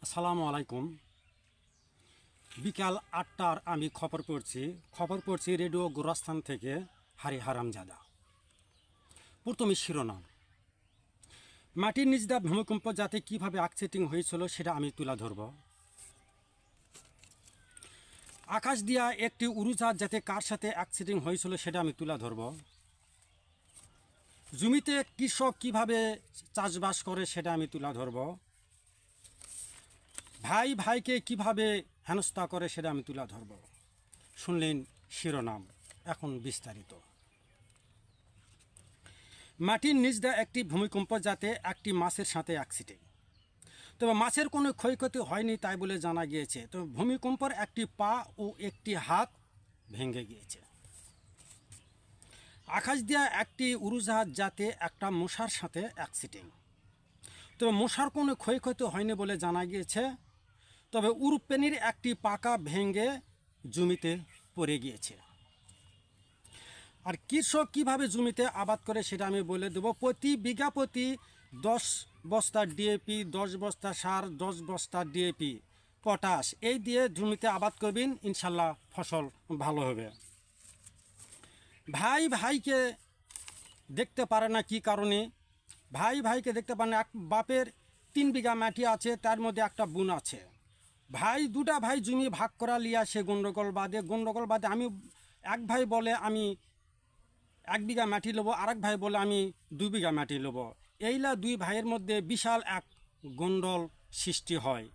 আসসালামু আলাইকুম। বিকাল ৮টার আমি খবর পড়ছি রেডিও গোরাস্থান থেকে হারি হারামজাদা। প্রথমে শিরোনাম, মাটির নিচ দিয়ে ভূমিকম্প যাতে কীভাবে আকসেটিং হয়েছিল সেটা আমি তুলে ধরব। আকাশ দিয়া একটি উড়োজাহাজ যাতে কার সাথে অ্যাক্সিডেন্ট হয়েছিল সেটা আমি তুলে ধরব। জমিতে কৃষক কিভাবে চাষবাস করে সেটা আমি তুলে ধরব। ভাই ভাইকে কিভাবে হেনস্থা করে সেটা আমি তুলে ধরব। শুনলেন শিরোনাম, এখন বিস্তারিত। মাটির নিচ দিয়ে একটি ভূমিকম্প যাতে একটি মাছের সাথে অ্যাক্সিডেন্ট, তবে মাছের কোনো ক্ষয়ক্ষতি হয়নি তাই বলে জানা গিয়েছে। তবে ভূমিকম্পের একটি পা ও একটি হাত ভেঙে গিয়েছে। আকাশ দিয়া একটি উড়োজাহাজ যাতে একটা মশার সাথে অ্যাক্সিডেন্ট, তবে মশার কোনো ক্ষয়ক্ষতি হয়নি বলে জানা গিয়েছে। তবে উড়োপ্রাণীর একটি পাকা ভেঙে জমিতে পড়ে গিয়েছে। আর কৃষক কীভাবে জমিতে আবাদ করে সেটা আমি বলে দেবো। প্রতি বিঘা প্রতি 10 বস্তা ডিএপি, 10 বস্তা সার, 10 বস্তা ডিএপি, পটাশ এই দিয়ে জমিতে আবাদ করবেন, ইনশাল্লাহ ফসল ভালো হবে। ভাই ভাইকে দেখতে পারে না কি কারণে? ভাই ভাইকে দেখতে পারে না, এক বাপের 3 বিঘা মাটি আছে, তার মধ্যে একটা বোন আছে। ভাই দুটা ভাই জমি ভাগ করা লিয়া সে গণ্ডগোল বাদে আমি এক ভাই বলে আমি 1 বিঘা মাটি নেবো, আরেক ভাই বলে আমি 2 বিঘা মাটি নেবো। এইলা দুই ভাইয়ের মধ্যে বিশাল এক গণ্ডগোল সৃষ্টি হয়।